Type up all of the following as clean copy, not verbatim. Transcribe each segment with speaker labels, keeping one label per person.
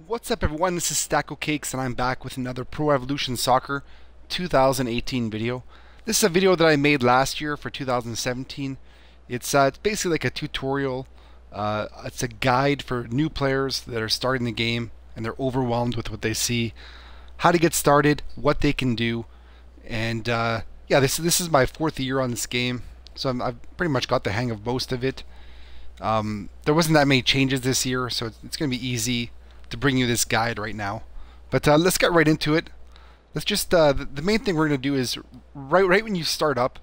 Speaker 1: What's up everyone, this is Stacko Cakes and I'm back with another Pro Evolution Soccer 2018 video. This is a video that I made last year for 2017. It's basically like a tutorial. It's a guide for new players that are starting the game and they're overwhelmed with what they see, how to get started, what they can do, and yeah, this is my fourth year on this game, so I've pretty much got the hang of most of it. There wasn't that many changes this year, so it's going to be easy to bring you this guide right now. But let's get right into it. Let's just the main thing we're going to do is right when you start up,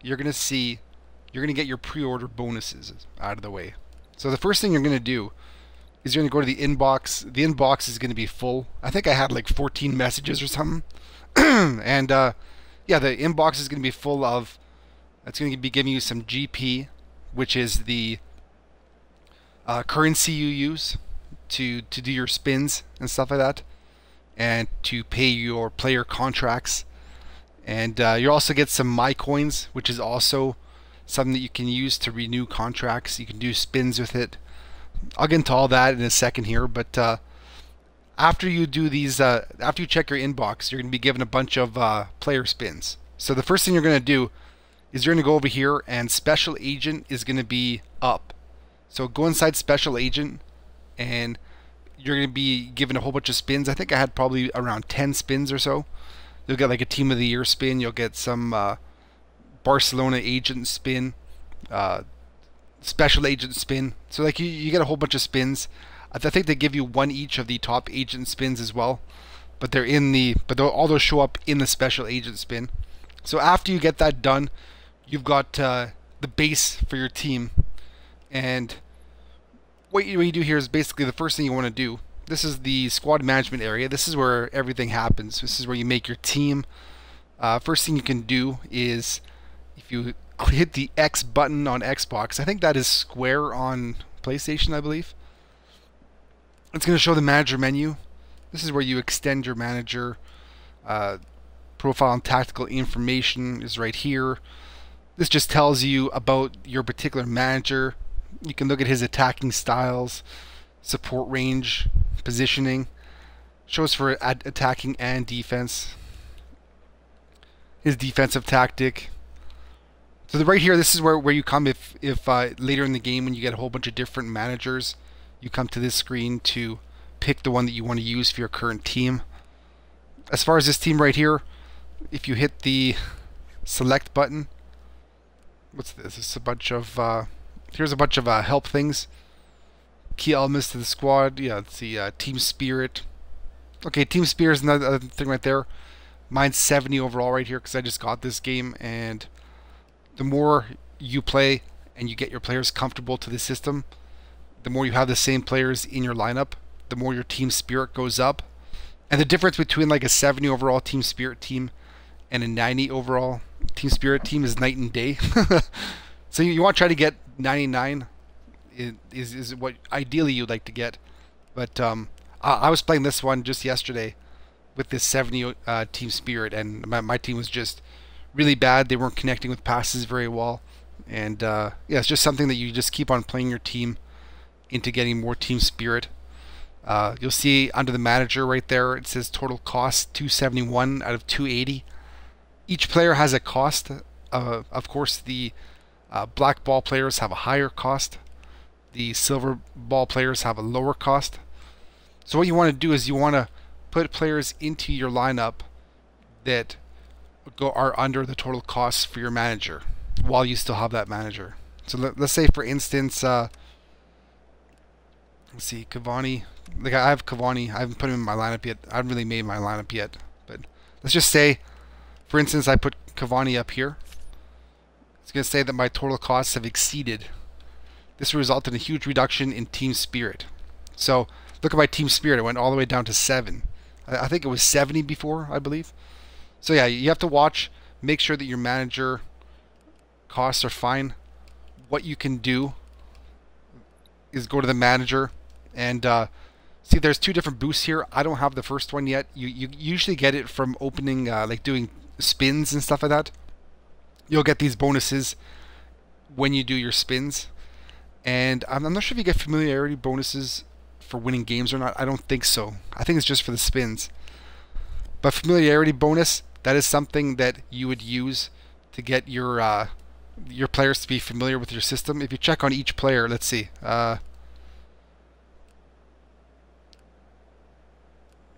Speaker 1: you're going to get your pre-order bonuses out of the way. So the first thing you're going to do is you're going to go to the inbox. The inbox is going to be full. I think I had like 14 messages or something. And yeah, the inbox is going to be full of, it's going to be giving you some GP, which is the currency you use to do your spins and stuff like that, and to pay your player contracts. And you also get some MyCoins, which is also something that you can use to renew contracts. You can do spins with it. I'll get into all that in a second here, but after you do these, after you check your inbox, you're going to be given a bunch of player spins. So the first thing you're going to do is you're going to go over here, and Special Agent is going to be up. So go inside Special Agent, and you're going to be given a whole bunch of spins. I think I had probably around 10 spins or so. You'll get like a Team of the Year spin. You'll get some Barcelona Agent spin, Special Agent spin. So like you get a whole bunch of spins. I think they give you one each of the top agent spins as well, but they're in the all those show up in the Special Agent spin. So after you get that done, you've got the base for your team. And what you do here is basically the first thing you want to do. This is the squad management area. This is where everything happens. This is where you make your team. First thing you can do is, if you hit the X button on Xbox, I think that is square on PlayStation, I believe. It's going to show the manager menu. This is where you extend your manager. Profile and tactical information is right here. This just tells you about your particular manager. You can look at his attacking styles, support range, positioning. Shows for attacking and defense. His defensive tactic. So right here, this is where you come if later in the game, when you get a whole bunch of different managers, you come to this screen to pick the one that you want to use for your current team. As far as this team right here, if you hit the select button, what's this? It's a bunch of here's a bunch of help things. Key elements to the squad. Yeah, let's see. Team spirit. Okay, team spirit is another thing right there. Mine's 70 overall right here because I just got this game, and the more you play and you get your players comfortable to the system, the more you have the same players in your lineup, the more your team spirit goes up. And the difference between like a 70 overall team spirit team and a 90 overall team spirit team is night and day. So you want to try to get 99 is what ideally you'd like to get. But I was playing this one just yesterday with this 70 team spirit, and my team was just really bad. They weren't connecting with passes very well. And yeah, it's just something that you just keep on playing your team into getting more team spirit. You'll see under the manager right there, it says total cost 271 out of 280. Each player has a cost. Of course, the black ball players have a higher cost. The silver ball players have a lower cost. So what you want to do is you want to put players into your lineup that are under the total cost for your manager while you still have that manager. So let's say, for instance, let's see, Cavani. Like I have Cavani. I haven't put him in my lineup yet. I haven't really made my lineup yet. But let's just say, for instance, I put Cavani up here. It's going to say that my total costs have exceeded. This resulted in a huge reduction in team spirit. So look at my team spirit. It went all the way down to 7. I think it was 70 before, I believe. So yeah, you have to watch. Make sure that your manager costs are fine. What you can do is go to the manager and see, there's 2 different boosts here. I don't have the first one yet. You usually get it from opening, like doing spins and stuff like that. You'll get these bonuses when you do your spins. And I'm not sure if you get familiarity bonuses for winning games or not. I don't think so. I think it's just for the spins. But familiarity bonus, that is something that you would use to get your players to be familiar with your system. If you check on each player, let's see.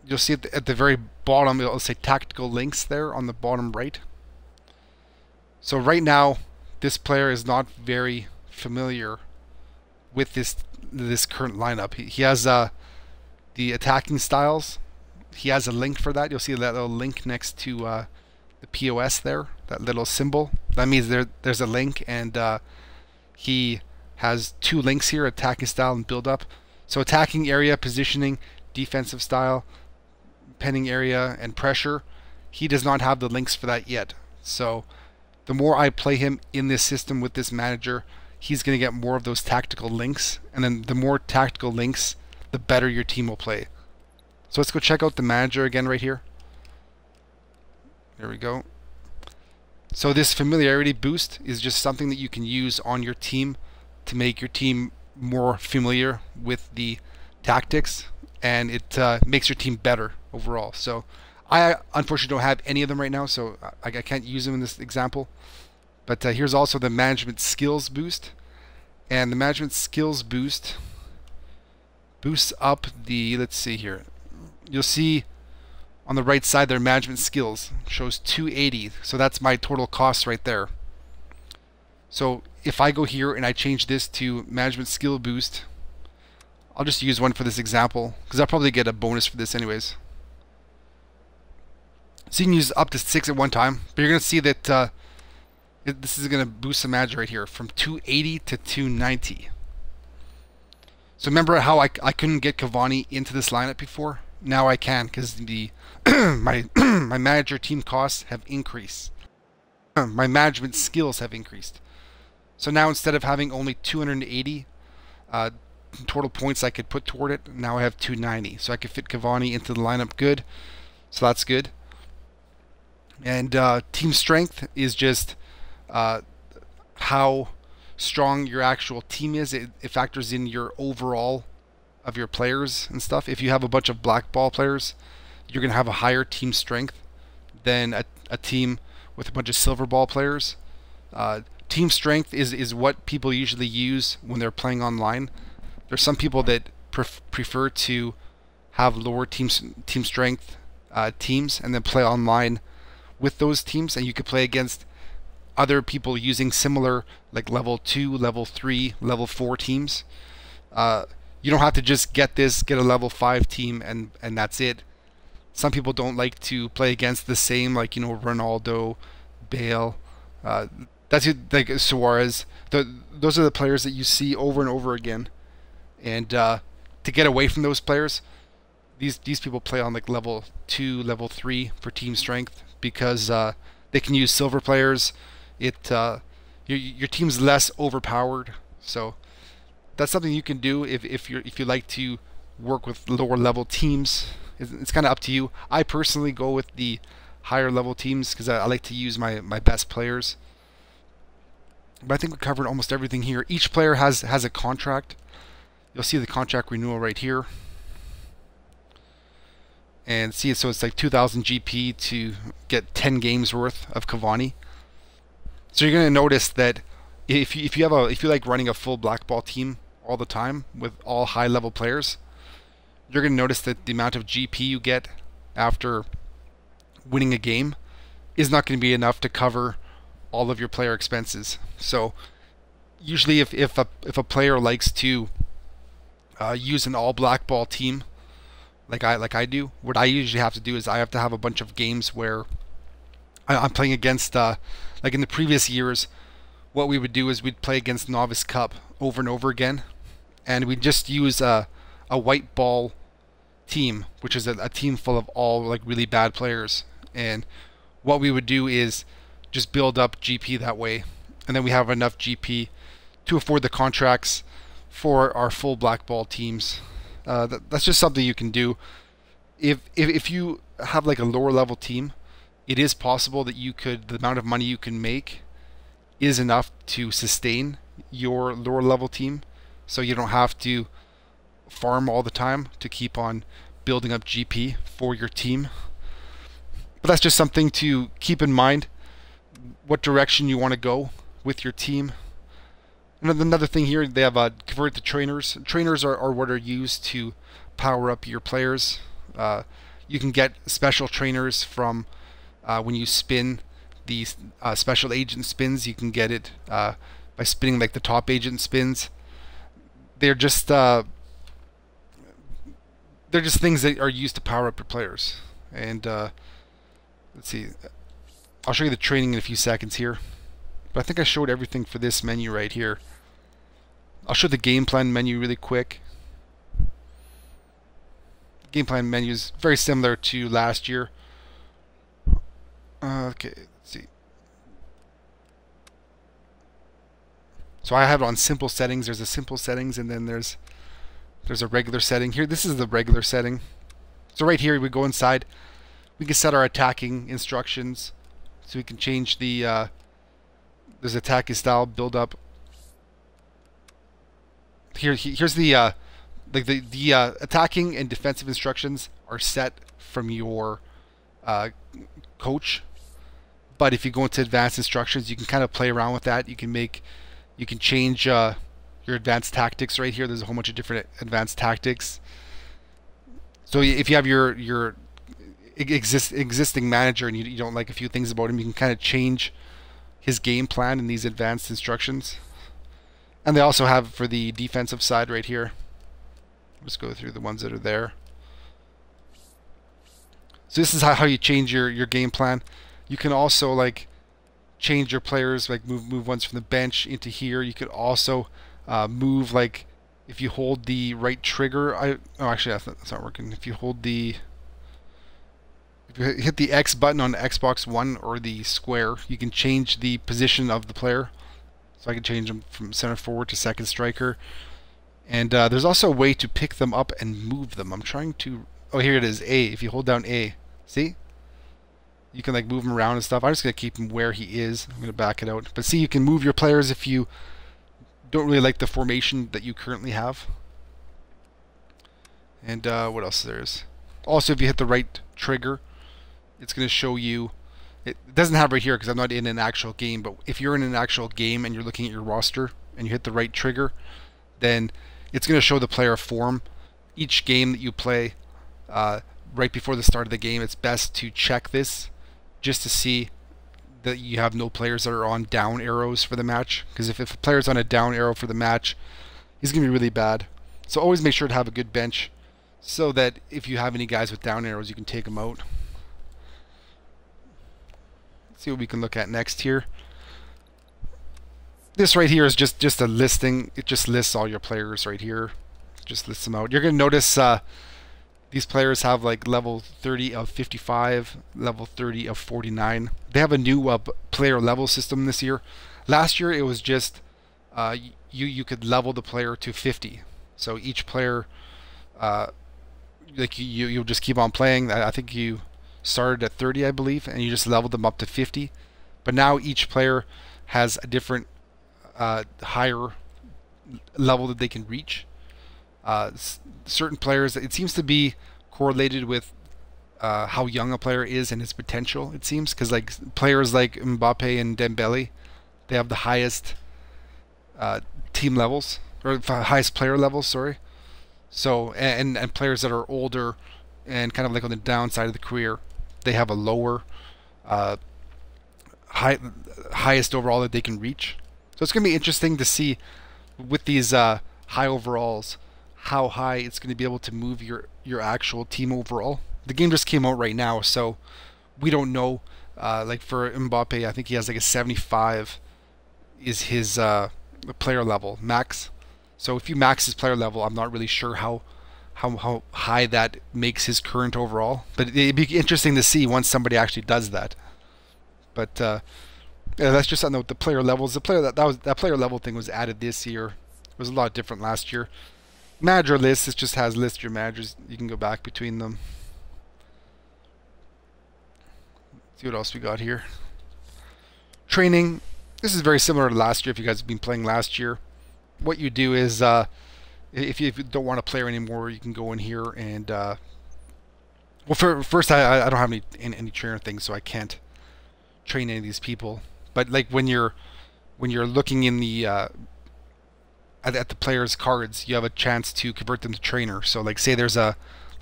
Speaker 1: You'll see at the very bottom, it'll say tactical links there on the bottom right. So right now, this player is not very familiar with this current lineup. He has the attacking styles. He has a link for that. You'll see that little link next to the POS there, that little symbol. That means there's a link, and he has 2 links here: attacking style and build up. So attacking area, positioning, defensive style, penning area, and pressure. He does not have the links for that yet. So the more I play him in this system with this manager, he's going to get more of those tactical links, and then the more tactical links, the better your team will play. So let's go check out the manager again right here. There we go. So this familiarity boost is just something that you can use on your team to make your team more familiar with the tactics, and it makes your team better overall. So I unfortunately don't have any of them right now, so I can't use them in this example. But here's also the management skills boost, and the management skills boost boosts up the, let's see here, you'll see on the right side their management skills shows 280, so that's my total cost right there. So if I go here and I change this to management skill boost, I'll just use one for this example because I'll probably get a bonus for this anyways. So you can use up to 6 at one time, but you're going to see that this is going to boost the manager right here from 280 to 290. So remember how I couldn't get Cavani into this lineup before? Now I can, because the my manager team costs have increased. My management skills have increased. So now instead of having only 280 total points I could put toward it, now I have 290. So I could fit Cavani into the lineup good. So that's good. And team strength is just how strong your actual team is. It factors in your overall of your players and stuff. If you have a bunch of black ball players, you're going to have a higher team strength than a team with a bunch of silver ball players. Team strength is what people usually use when they're playing online. There's some people that prefer to have lower team strength teams and then play online with those teams, and you could play against other people using similar like level 2, level 3, level 4 teams. You don't have to just get a level 5 team and that's it. Some people don't like to play against the same, like, you know, Ronaldo, Bale, that's like Suarez. Those are the players that you see over and over again. And to get away from those players, these people play on like level 2, level 3 for team strength, because they can use silver players. Your team's less overpowered, so that's something you can do if you like to work with lower level teams. It's kind of up to you. I personally go with the higher level teams because I like to use my best players. But I think we covered almost everything here. Each player has a contract. You'll see the contract renewal right here. And see, so it's like 2,000 GP to get 10 games worth of Cavani. So you're going to notice that if you like running a full black ball team all the time with all high level players, you're going to notice that the amount of GP you get after winning a game is not going to be enough to cover all of your player expenses. So usually if a player likes to use an all black ball team like I do, what I usually have to do is I have to have a bunch of games where I'm playing against like in the previous years, what we would do is we'd play against Novice Cup over and over again, and we'd just use a white ball team, which is a team full of all like really bad players. And what we would do is just build up GP that way, and then we have enough GP to afford the contracts for our full black ball teams. That's just something you can do. If you have like a lower level team, it is possible that the amount of money you can make is enough to sustain your lower level team, so you don't have to farm all the time to keep on building up GP for your team. But that's just something to keep in mind, what direction you want to go with your team. Another thing here, they have convert to trainers. Trainers are what are used to power up your players. You can get special trainers from when you spin these special agent spins. You can get it by spinning like the top agent spins. They're just things that are used to power up your players. And let's see, I'll show you the training in a few seconds here. But I think I showed everything for this menu right here. I'll show the game plan menu really quick. The game plan menu is very similar to last year. Okay, let's see. So I have it on simple settings. There's a simple settings, and then there's a regular setting here. This is the regular setting. So right here we go inside. We can set our attacking instructions. So we can change the there's attacking style, build up. Here's the attacking and defensive instructions are set from your coach. But if you go into advanced instructions, you can kind of play around with that. You can change your advanced tactics right here. There's a whole bunch of different advanced tactics. So if you have your existing manager and you don't like a few things about him, you can kind of change his game plan in these advanced instructions. And they also have for the defensive side right here. Let's go through the ones that are there. So this is how you change your game plan. You can also like change your players, like move ones from the bench into here. You could also move, like if you hold the right trigger. Oh, actually that's not working. If you hit the X button on Xbox One or the square, you can change the position of the player. So I can change them from center forward to second striker. And there's also a way to pick them up and move them. I'm trying to... Oh, here it is, A. If you hold down A, see? You can like move him around and stuff. I'm just going to keep him where he is. I'm going to back it out. But see, you can move your players if you don't really like the formation that you currently have. And what else there is? Also, if you hit the right trigger, it's going to show you... It doesn't have right here because I'm not in an actual game, but if you're in an actual game and you're looking at your roster and you hit the right trigger, then it's going to show the player form. Each game that you play right before the start of the game, it's best to check this just to see that you have no players that are on down arrows for the match, because if a player's on a down arrow for the match, he's going to be really bad. So always make sure to have a good bench so that if you have any guys with down arrows, you can take them out. See what we can look at next here. This right here is just a listing. It just lists all your players right here. Just lists them out. You're going to notice these players have like level 30 of 55, level 30 of 49. They have a new player level system this year. Last year it was just you could level the player to 50. So each player like you'll just keep on playing. I think you started at 30, I believe, and you just leveled them up to 50. But now each player has a different higher level that they can reach. Certain players, it seems to be correlated with how young a player is and his potential, it seems, because like players like Mbappe and Dembele, they have the highest team levels, or highest player levels, sorry. So and players that are older and kind of like on the downside of the career, they have a lower highest overall that they can reach. So it's going to be interesting to see with these high overalls how high it's going to be able to move your actual team overall. The game just came out right now, so we don't know. Like for Mbappe, I think he has like a 75 is his player level max. So if you max his player level, I'm not really sure how high that makes his current overall. But it'd be interesting to see once somebody actually does that. But yeah, that's just something with the player levels. The player that player level thing was added this year. It was a lot different last year. Manager list, it just has list your managers. You can go back between them. See what else we got here. Training. This is very similar to last year. If you guys have been playing last year, what you do is If you don't want a player anymore, you can go in here and well, first I don't have any trainer things, so I can't train any of these people. But like when you're looking in the at the player's cards, you have a chance to convert them to trainer. So like say there's a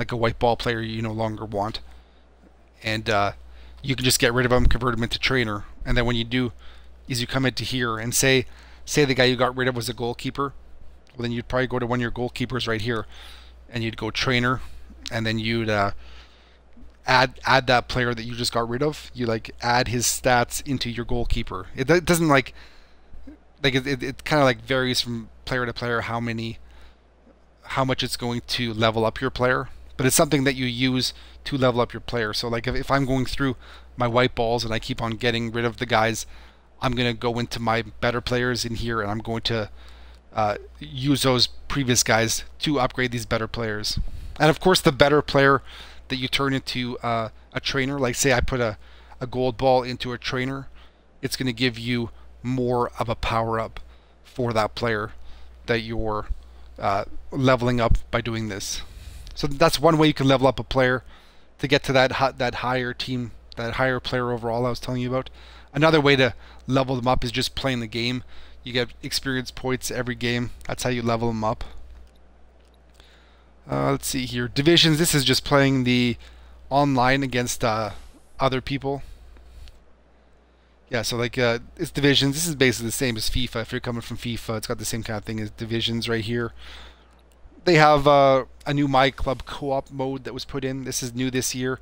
Speaker 1: white ball player you no longer want, and you can just get rid of them, convert them into trainer, and then when you do is you come into here and say the guy you got rid of was a goalkeeper. Well, then you'd probably go to one of your goalkeepers right here, and you'd go trainer, and then you'd add that player that you just got rid of. You like add his stats into your goalkeeper. It doesn't like it kind of like varies from player to player how much it's going to level up your player, but it's something that you use to level up your player. So like if I'm going through my white balls and I keep on getting rid of the guys, I'm gonna go into my better players in here and I'm going to use those previous guys to upgrade these better players. And of course the better player that you turn into a trainer, like say I put a gold ball into a trainer, it's going to give you more of a power up for that player that you're leveling up by doing this. So that's one way you can level up a player to get to that higher team, that higher player overall I was telling you about. Another way to level them up is just playing the game. You get experience points every game. That's how you level them up. Let's see here. Divisions. This is just playing the online against other people. Yeah, so like it's divisions. This is basically the same as FIFA. If you're coming from FIFA, it's got the same kind of thing as divisions right here. They have a new MyClub co-op mode that was put in. This is new this year.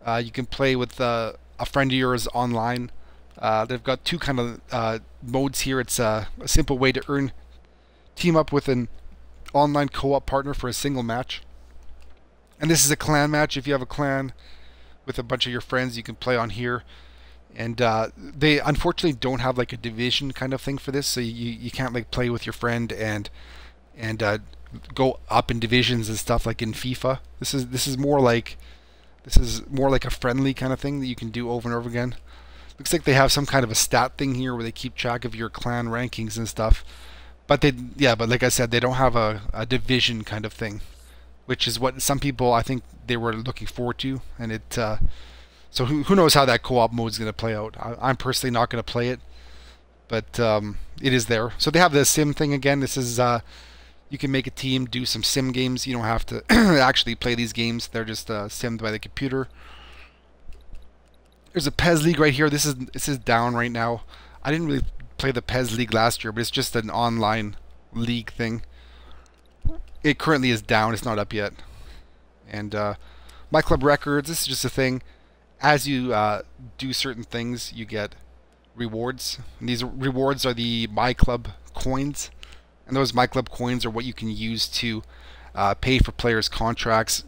Speaker 1: You can play with a friend of yours online. They've got two kind of modes here. It's a simple way to team up with an online co-op partner for a single match. And this is a clan match. If you have a clan with a bunch of your friends, you can play on here. And they unfortunately don't have like a division kind of thing for this, so you can't like play with your friend and go up in divisions and stuff like in FIFA. This is more like a friendly kind of thing that you can do over and over again. Looks like they have some kind of a stat thing here where they keep track of your clan rankings and stuff. But but like I said, they don't have a division kind of thing, which is what some people I think they were looking forward to. And it so who knows how that co-op mode is going to play out. I'm personally not going to play it, but it is there. So they have the sim thing again. This is you can make a team, do some sim games. You don't have to actually play these games. They're just simmed by the computer. There's a PES League right here. This is down right now. I didn't really play the PES League last year, but it's just an online league thing. It currently is down. It's not up yet. And MyClub records. This is just a thing. As you do certain things, you get rewards. And these rewards are the MyClub coins. And those MyClub coins are what you can use to pay for players' contracts,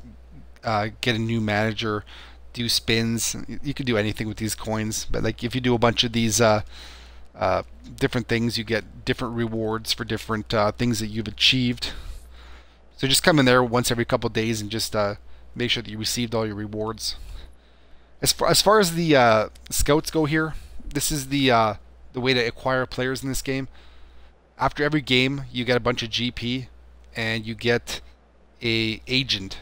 Speaker 1: get a new manager, do spins. You can do anything with these coins. But like if you do a bunch of these different things, you get different rewards for different things that you've achieved. So just come in there once every couple of days and just make sure that you received all your rewards. As far as the scouts go here, this is the way to acquire players in this game. After every game, you get a bunch of GP, and you get a agent.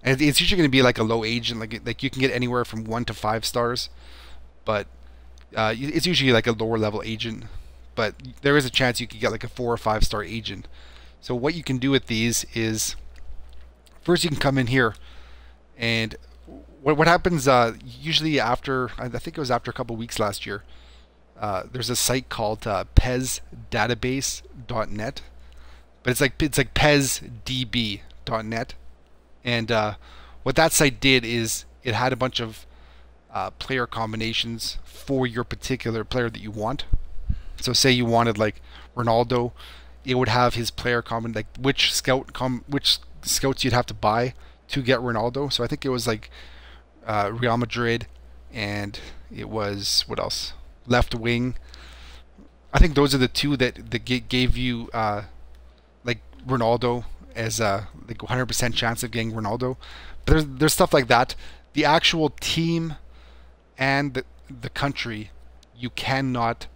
Speaker 1: And it's usually going to be like a low agent, like you can get anywhere from 1 to 5 stars, but it's usually like a lower level agent. But there is a chance you could get like a 4 or 5 star agent. So what you can do with these is, first you can come in here, and what happens usually after, I think it was after a couple weeks last year, there's a site called PESdatabase.net, but it's like PESdb.net, and what that site did is it had a bunch of player combinations for your particular player that you want. So say you wanted like Ronaldo, it would have his player common, like which scouts you'd have to buy to get Ronaldo. So I think it was like Real Madrid, and it was, what else? Left wing. I think those are the two that gave you like Ronaldo as a like 100% chance of getting Ronaldo. But there's stuff like that. The actual team and the country, you cannot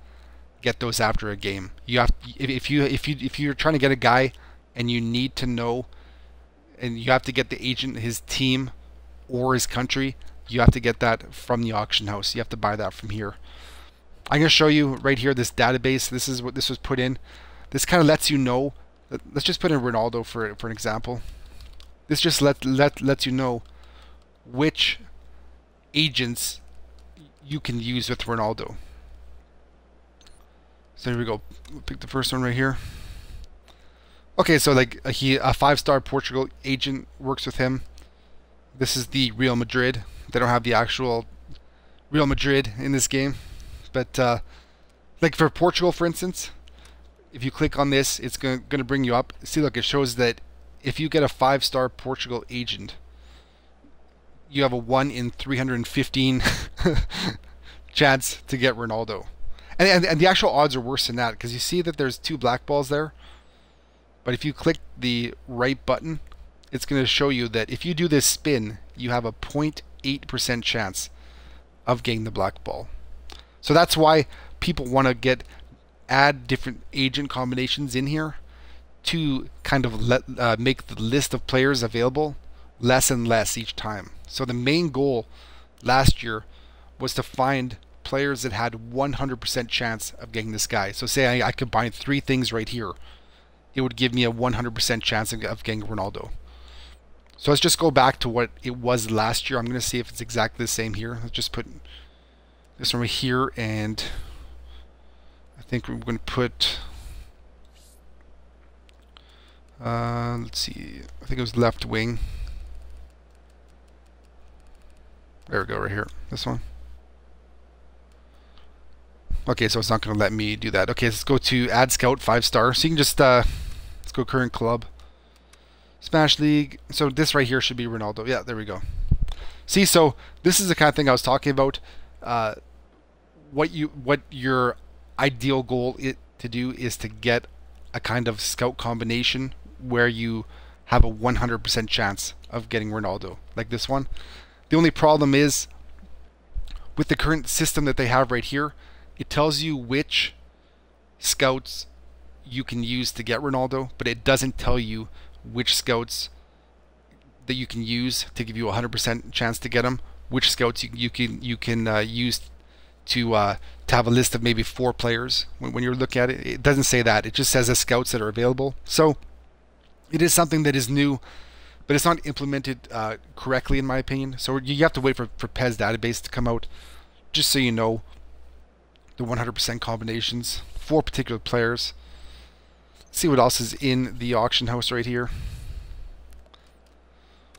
Speaker 1: get those after a game. You have, if you're trying to get a guy and you need to know, and you have to get the agent, his team, or his country. You have to get that from the auction house. You have to buy that from here. I'm going to show you right here this database. This is what this was put in. This kind of lets you know. Let's just put in Ronaldo for an example. This just lets you know which agents you can use with Ronaldo. So here we go. We'll pick the first one right here. Okay, so like a 5-star Portugal agent works with him. This is the Real Madrid. They don't have the actual Real Madrid in this game, but like for Portugal, for instance, if you click on this, it's going to bring you up. See, look, it shows that if you get a 5-star Portugal agent, you have a 1 in 315 chance to get Ronaldo. And the actual odds are worse than that, because you see that there's 2 black balls there. But if you click the right button, it's going to show you that if you do this spin, you have a 0.8% chance of getting the black ball. So that's why people want to add different agent combinations in here to kind of make the list of players available less and less each time. So the main goal last year was to find players that had 100% chance of getting this guy. So say I combine 3 things right here, it would give me a 100% chance of getting Ronaldo. So let's just go back to what it was last year. I'm going to see if it's exactly the same here. Let's just put this one right here, and I think we're going to put let's see, I think it was left wing. There we go, right here, this one. Okay, so it's not going to let me do that. Okay, let's go to add scout 5-star. So you can just let's go current club, Spanish league. So this right here should be Ronaldo. Yeah, there we go. See, so this is the kind of thing I was talking about. What your ideal goal to do is to get a kind of scout combination where you have a 100% chance of getting Ronaldo, like this one. The only problem is with the current system that they have right here, it tells you which scouts you can use to get Ronaldo, but it doesn't tell you which scouts that you can use to give you a 100% chance to get them, which scouts you can use to have a list of maybe 4 players. When you look at it, it doesn't say that. It just says the scouts that are available. So it is something that is new, but it's not implemented correctly, in my opinion. So you have to wait for PES database to come out, just so you know the 100% combinations for particular players. Let's see what else is in the auction house right here.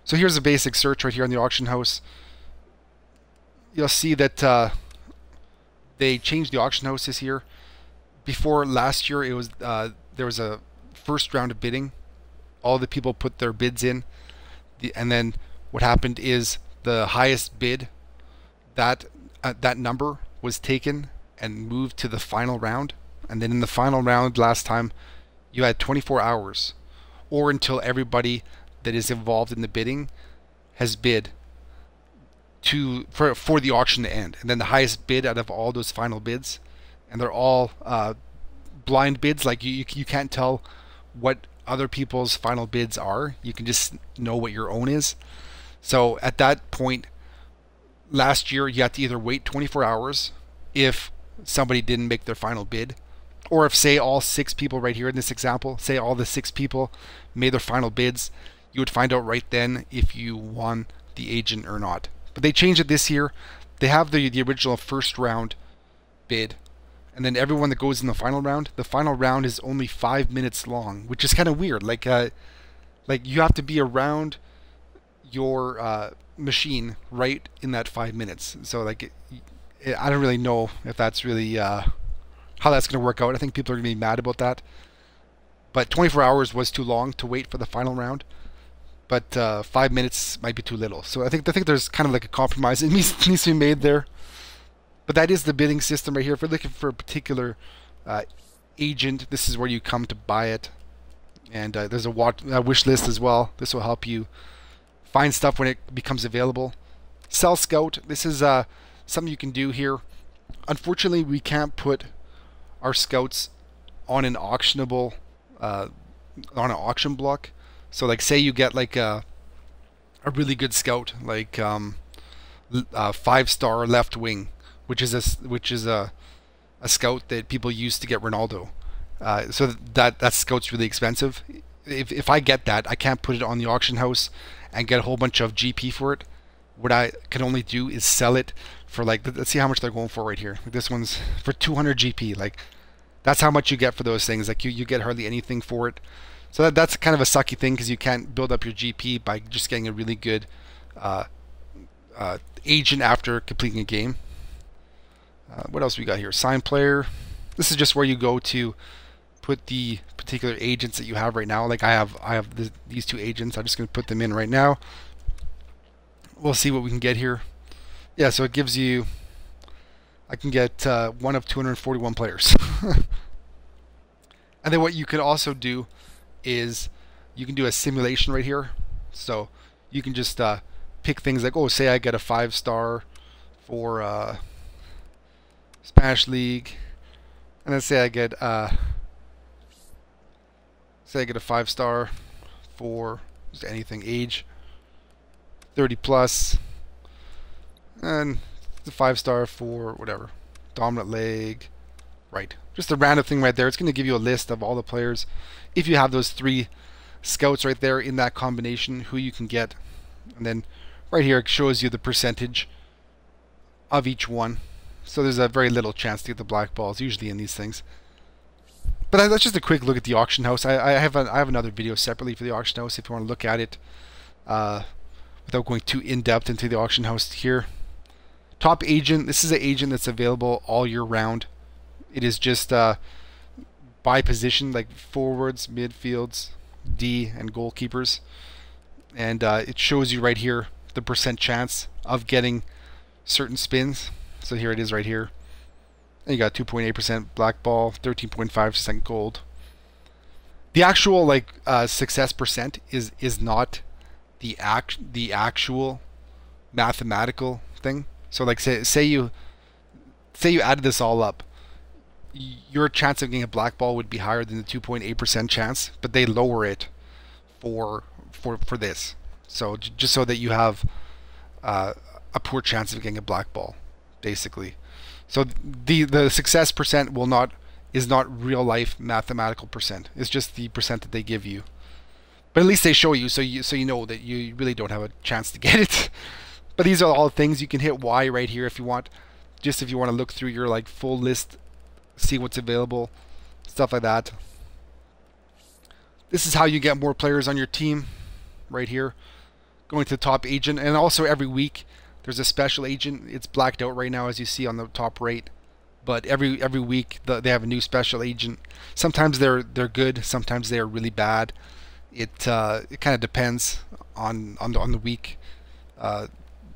Speaker 1: So here's a basic search right here on the auction house. You'll see that they changed the auction house this year. Before last year, it was there was a first round of bidding. All the people put their bids in, and then what happened is the highest bid, that number was taken and moved to the final round. And then in the final round last time, you had 24 hours, or until everybody that is involved in the bidding has bid for the auction to end. And then the highest bid out of all those final bids, and they're all blind bids. Like you can't tell what other people's final bids are. You can just know what your own is. So at that point last year, you had to either wait 24 hours if somebody didn't make their final bid, or if, say, all 6 people right here in this example, say all the 6 people made their final bids, you would find out right then if you won the agent or not. But they changed it this year. They have the original first round bid, and then everyone that goes in the final round is only 5 minutes long, which is kind of weird. Like you have to be around your machine right in that 5 minutes. So like I don't really know if that's really how that's going to work out. I think people are going to be mad about that. But 24 hours was too long to wait for the final round. But 5 minutes might be too little. So I think there's kind of like a compromise that needs to be made there. But that is the bidding system right here. If you're looking for a particular agent, this is where you come to buy it. And there's a wish list as well. This will help you find stuff when it becomes available. Sell Scout. This is something you can do here. Unfortunately, we can't put our scouts on an auctionable on an auction block. So like say you get like a really good scout, like 5-star left wing, which is a scout that people use to get Ronaldo. So that scout's really expensive. If I get that, I can't put it on the auction house and get a whole bunch of GP for it. What I can only do is sell it for, like, let's see how much they're going for right here. This one's for 200 GP. Like, that's how much you get for those things. Like, you get hardly anything for it. So that's kind of a sucky thing, because you can't build up your GP by just getting a really good agent after completing a game. What else we got here? Sign player. This is just where you go to put the particular agents that you have right now. Like I have these two agents. I'm just going to put them in right now. We'll see what we can get here. Yeah, so it gives you, I can get one of 241 players. And then what you can also do is you can do a simulation right here. So you can just pick things like, oh, say I get a 5-star for Spanish League, and then say I get a 5-star for just anything, age 30 plus, and the 5-star for whatever, dominant leg, right? Just a random thing right there. It's going to give you a list of all the players. If you have those 3 scouts right there in that combination, who you can get, and then right here it shows you the percentage of each one. So there's a very little chance to get the black balls usually in these things. But that's just a quick look at the auction house. I have another video separately for the auction house if you want to look at it without going too in depth into the auction house here. Top agent. This is an agent that's available all year round. It is just by position, like forwards, midfields, D, and goalkeepers. And it shows you right here the percent chance of getting certain spins. So here it is right here. And you got 2.8% black ball, 13.5% gold. The actual like success percent is not the actual mathematical thing. So like say you added this all up, your chance of getting a black ball would be higher than the 2.8% chance, but they lower it for this. So just so that you have a poor chance of getting a black ball, basically. So the success percent is not real life mathematical percent. It's just the percent that they give you. But at least they show you, so you know that you really don't have a chance to get it. But these are all things. You can hit Y right here if you want, just if you want to look through your like full list, see what's available, stuff like that. This is how you get more players on your team right here. Going to the top agent, and also every week there's a special agent. It's blacked out right now as you see on the top right, but every week they have a new special agent. Sometimes they're good, sometimes they are really bad. It kind of depends on the week.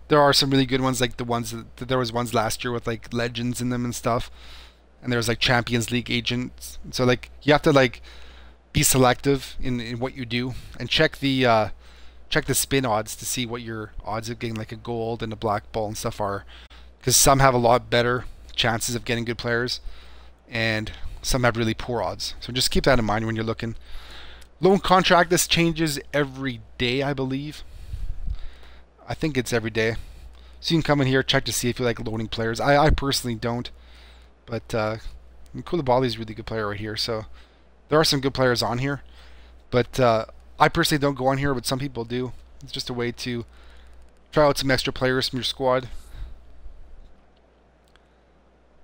Speaker 1: There are some really good ones, like the ones that there was ones last year with like legends in them and stuff, and there's like Champions League agents. So like you have to like be selective in what you do, and check the spin odds to see what your odds of getting like a gold and a black ball and stuff are, because some have a lot better chances of getting good players and some have really poor odds. So just keep that in mind when you're looking. Loan contract, this changes every day, I believe. I think it's every day. So you can come in here, check to see if you like loaning players. I personally don't, but Koulibaly is a really good player right here. So there are some good players on here, but I personally don't go on here, but some people do. It's just a way to try out some extra players from your squad.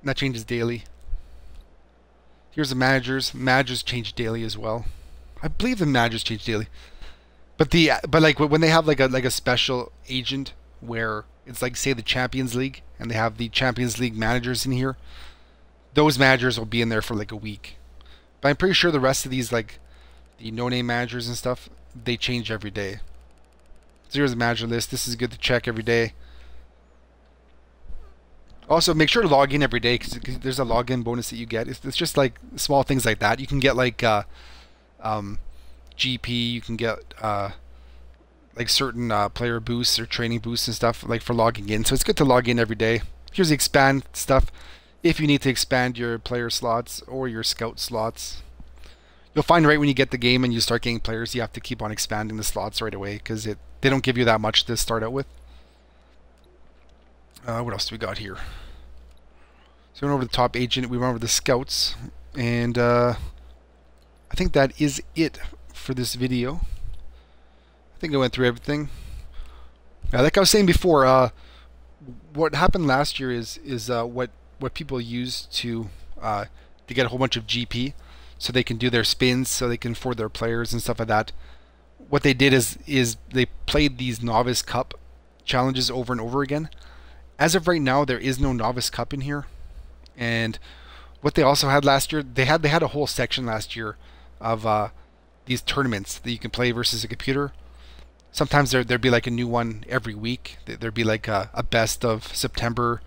Speaker 1: And that changes daily. Here's the managers. Managers change daily as well. I believe the managers change daily. But like when they have like a special agent where it's like, say, the Champions League, and they have the Champions League managers in here, those managers will be in there for like a week. But I'm pretty sure the rest of these, like the no-name managers and stuff, they change every day. So here's the manager list. This is good to check every day. Also, make sure to log in every day, because there's a login bonus that you get. It's just like small things like that. You can get like GP. You can get like certain player boosts or training boosts and stuff, like for logging in. So it's good to log in every day. Here's the expand stuff. If you need to expand your player slots or your scout slots, you'll find right when you get the game and you start getting players, you have to keep on expanding the slots right away because they don't give you that much to start out with. What else do we got here? So we went over the top agent, we went over the scouts, and I think that is it for this video. I think I went through everything. Like I was saying before, what happened last year is what people use to get a whole bunch of GP, so they can do their spins, so they can afford their players and stuff like that. What they did is they played these Novice Cup challenges over and over again. As of right now, there is no Novice Cup in here. And what they also had last year, they had a whole section last year of these tournaments that you can play versus a computer. Sometimes there'd be like a new one every week. There'd be like a best of September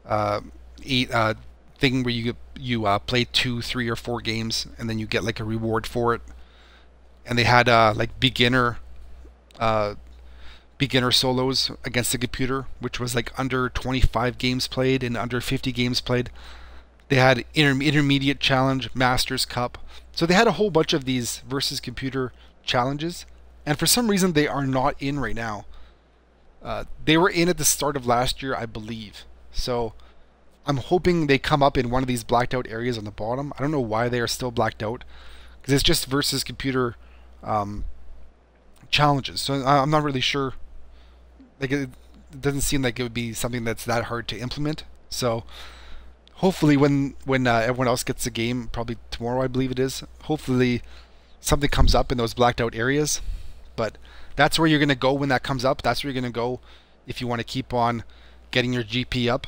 Speaker 1: thing where you play 2, 3, or 4 games, and then you get like a reward for it. And they had like beginner solos against the computer, which was like under 25 games played and under 50 games played. They had intermediate challenge, Masters Cup. So they had a whole bunch of these versus computer challenges, and for some reason they are not in right now. They were in at the start of last year, I believe. So I'm hoping they come up in one of these blacked out areas on the bottom. I don't know why they are still blacked out, because it's just versus computer challenges. So I'm not really sure. Like it doesn't seem like it would be something that's that hard to implement. So hopefully when everyone else gets the game, probably tomorrow I believe it is, hopefully something comes up in those blacked out areas. But that's where you're going to go when that comes up. That's where you're going to go if you want to keep on getting your GP up.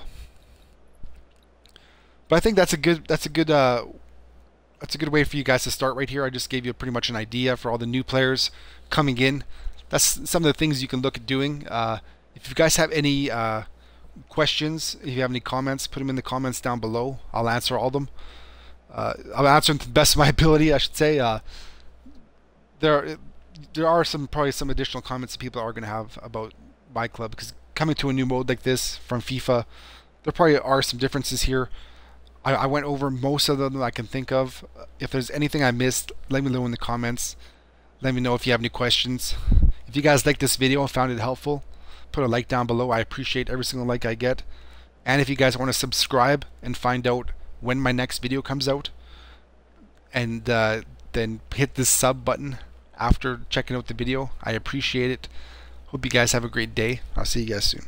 Speaker 1: But I think that's a good way for you guys to start right here. I just gave you pretty much an idea for all the new players coming in. That's some of the things you can look at doing. If you guys have any questions, if you have any comments, put them in the comments down below. I'll answer all of them. I'll answer them to the best of my ability, I should say. There are probably some additional comments that people are going to have about MyClub, because coming to a new mode like this from FIFA, there probably are some differences here. I went over most of them I can think of. If there's anything I missed, let me know in the comments. Let me know if you have any questions. If you guys liked this video and found it helpful, put a like down below. I appreciate every single like I get. And if you guys want to subscribe and find out when my next video comes out, and then hit the sub button after checking out the video, I appreciate it. Hope you guys have a great day. I'll see you guys soon.